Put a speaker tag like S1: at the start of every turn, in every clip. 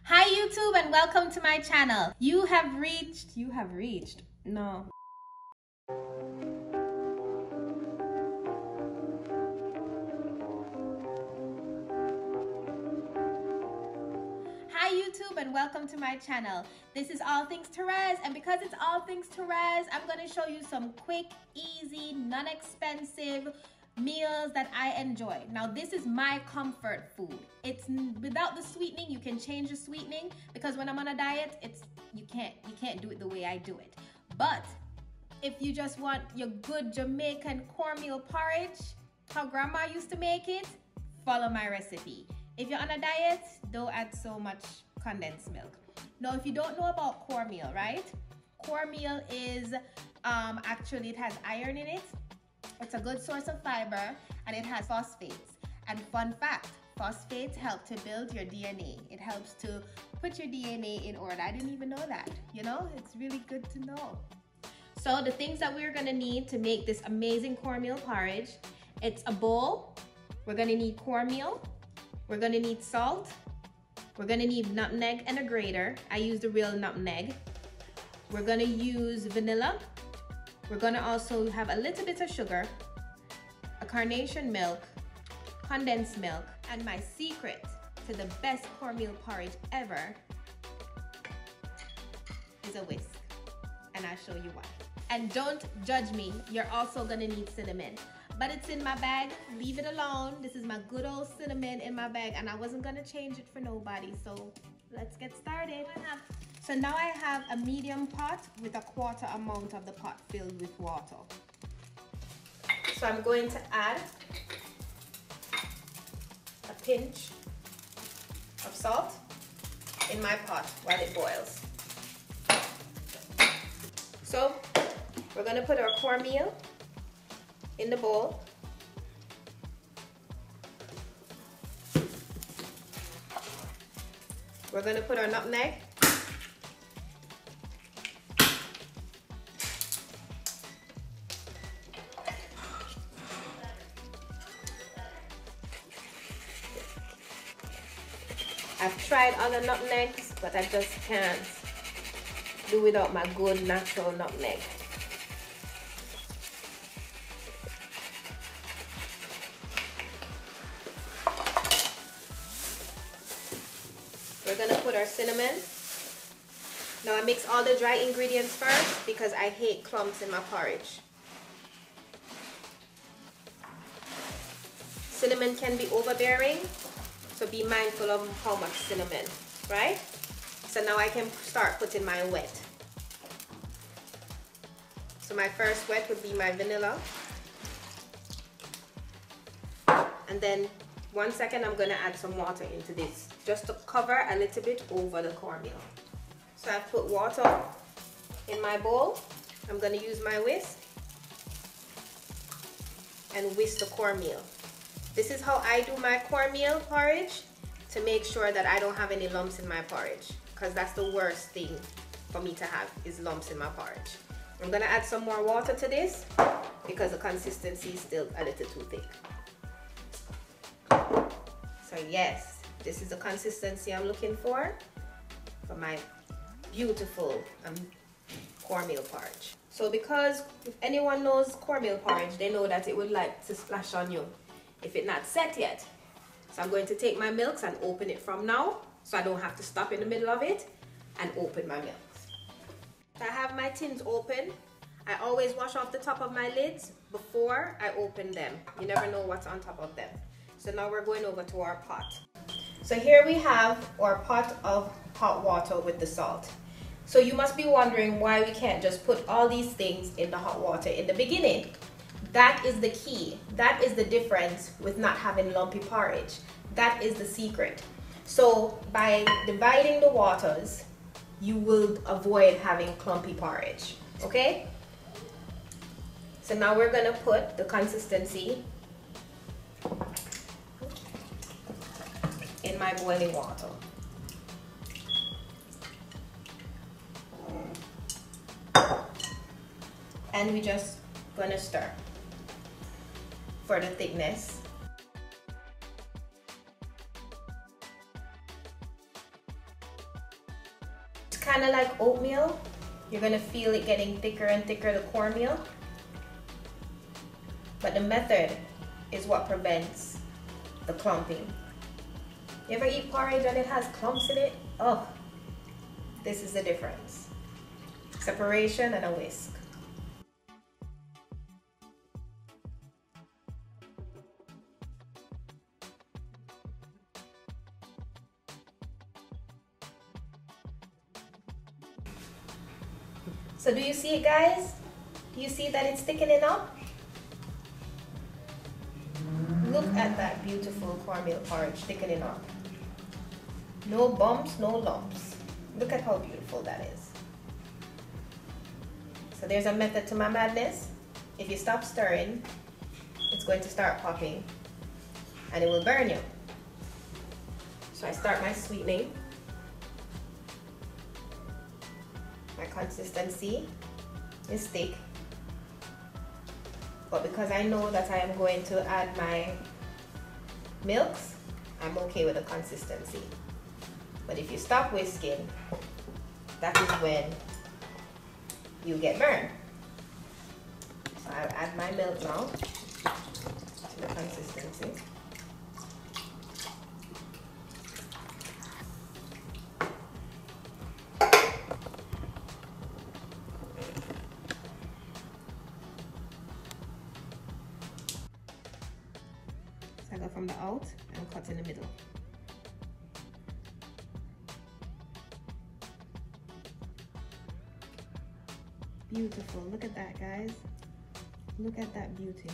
S1: Hi YouTube and welcome to my channel. You have reached, no. Hi YouTube and welcome to my channel. This is All Things Therese, and because it's All Things Therese, I'm going to show you some quick, easy, non-expensive meals that I enjoy. Now this is my comfort food. It's without the sweetening. You can change the sweetening because when I'm on a diet, you can't do it the way I do it. But if you just want your good Jamaican cornmeal porridge, how grandma used to make it, follow my recipe. If you're on a diet, don't add so much condensed milk. Now, if you don't know about cornmeal, right? Cornmeal is actually, it has iron in it. It's a good source of fiber, and it has phosphates. And fun fact, phosphates help to build your DNA. It helps to put your DNA in order. I didn't even know that. You know, it's really good to know. So the things that we're gonna need to make this amazing cornmeal porridge, it's a bowl. We're gonna need cornmeal. We're gonna need salt. We're gonna need nutmeg and a grater. I use the real nutmeg. We're gonna use vanilla. We're gonna also have a little bit of sugar, a carnation milk, condensed milk, and my secret to the best cornmeal porridge ever is a whisk. And I'll show you why. And don't judge me, you're also gonna need cinnamon. But it's in my bag, leave it alone. This is my good old cinnamon in my bag, and I wasn't gonna change it for nobody, so let's get started. So now I have a medium pot with a quarter amount of the pot filled with water. So I'm going to add a pinch of salt in my pot while it boils. So we're gonna put our cornmeal in the bowl. We're gonna put our nutmeg. I've tried other nutmegs, but I just can't do without my good natural nutmeg. We're gonna put our cinnamon. Now I mix all the dry ingredients first because I hate clumps in my porridge. Cinnamon can be overbearing, so be mindful of how much cinnamon, right? So now I can start putting my wet. So my first wet would be my vanilla. And then 1 second, I'm gonna add some water into this, just to cover a little bit over the cornmeal. So I've put water in my bowl. I'm gonna use my whisk and whisk the cornmeal. This is how I do my cornmeal porridge to make sure that I don't have any lumps in my porridge, because that's the worst thing for me to have is lumps in my porridge. I'm gonna add some more water to this because the consistency is still a little too thick. So yes, this is the consistency I'm looking for my beautiful cornmeal porridge. So because if anyone knows cornmeal porridge, they know that it would like to splash on you if it's not set yet. So I'm going to take my milks and open it from now, so I don't have to stop in the middle of it and open my milks. So I have my tins open. I always wash off the top of my lids before I open them. You never know what's on top of them. So now we're going over to our pot. So here we have our pot of hot water with the salt. So you must be wondering why we can't just put all these things in the hot water in the beginning. That is the key. That is the difference with not having lumpy porridge. That is the secret. So by dividing the waters, you will avoid having clumpy porridge, okay? So now we're gonna put the consistency in my boiling water. And we just gonna stir for the thickness. kind of like oatmeal. You're gonna feel it getting thicker and thicker, the cornmeal. But the method is what prevents the clumping. You ever eat porridge and it has clumps in it? Oh, this is the difference. Separation and a whisk. So do you see it, guys? Do you see that it's thickening up? Look at that beautiful cornmeal porridge thickening up. No bumps, no lumps. Look at how beautiful that is. So there's a method to my madness. If you stop stirring, it's going to start popping and it will burn you. So I start my sweetening. My consistency is thick, but because I know that I am going to add my milks, I'm okay with the consistency. But if you stop whisking, that is when you get burned. So I'll add my milk now to the consistency. So I go from the out and cut in the middle. Beautiful. Look at that, guys. Look at that beauty.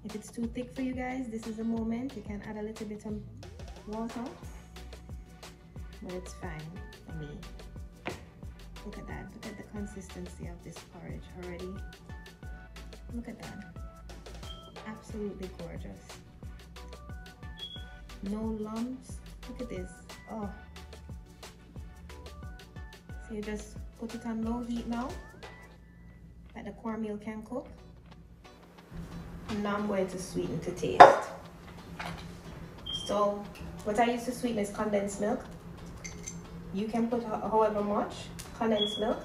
S1: If it's too thick for you guys, this is a moment. You can add a little bit of water, but it's fine for me. Look at that. Look at the consistency of this porridge already. Look at that. Absolutely gorgeous. No lumps. Look at this. Oh. So you just put it on low heat now, that the cornmeal can cook. And now I'm going to sweeten to taste. So what I use to sweeten is condensed milk. You can put however much condensed milk.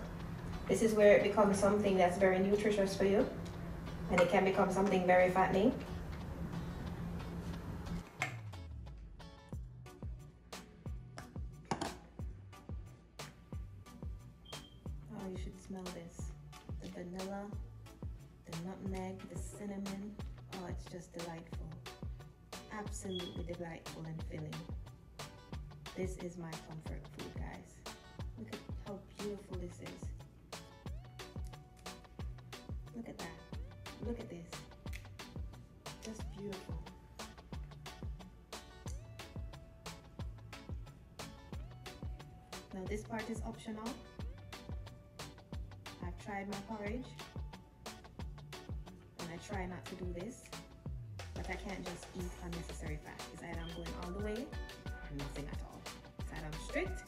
S1: This is where it becomes something that's very nutritious for you, and it can become something very fattening. Oh, you should smell this. The vanilla, the nutmeg, the cinnamon. Oh, it's just delightful. Absolutely delightful and filling. This is my comfort food, guys. Look at how beautiful this is. Look at that. Look at this. Just beautiful. Now this part is optional. I've tried my porridge and I try not to do this, but I can't just eat unnecessary fat. It's either I'm going all the way or nothing at all. It's either I'm strict,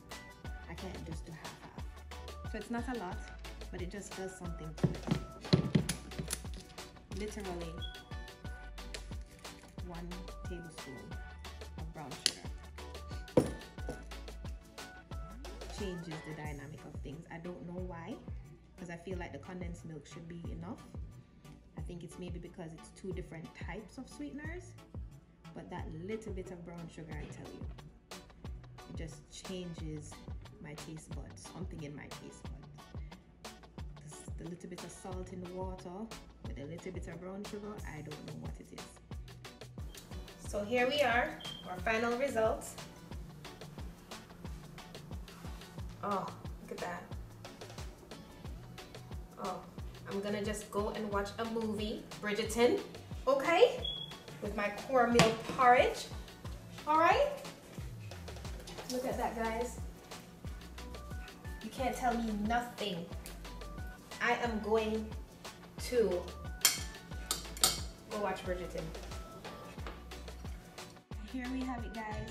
S1: I can't just do half-half. So it's not a lot, but it just does something to it. Literally 1 tablespoon of brown sugar changes the dynamic of things. I don't know why, because I feel like the condensed milk should be enough. I think it's maybe because it's 2 different types of sweeteners, but that little bit of brown sugar, I tell you, it just changes my taste buds, something in my taste buds. The little bit of salt in the water with a little bit of brown sugar, I don't know what it is. So here we are, our final results. Oh, look at that. Oh, I'm gonna just go and watch a movie, Bridgerton, okay? With my cornmeal porridge, all right? Look at that, guys. You can't tell me nothing. I am going to go watch Bridgerton. Here we have it, guys.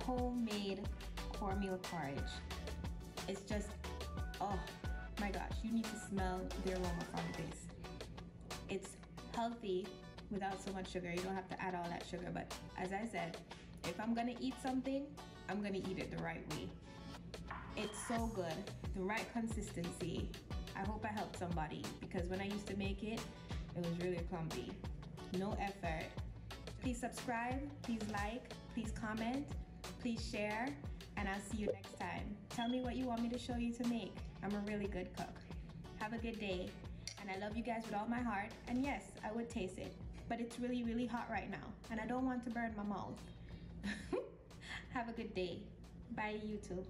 S1: Homemade cornmeal porridge. It's just, oh my gosh, you need to smell the aroma from this. It's healthy without so much sugar. You don't have to add all that sugar, but as I said, if I'm gonna eat something, I'm gonna eat it the right way. It's so good, the right consistency. I hope I helped somebody, because when I used to make it, it was really clumpy. No effort. Please subscribe, please like, please comment, please share, and I'll see you next time. Tell me what you want me to show you to make. I'm a really good cook. Have a good day, and I love you guys with all my heart, and yes, I would taste it, but it's really, really hot right now, and I don't want to burn my mouth. Have a good day. Bye, YouTube.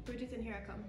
S1: Bridget, and here I come.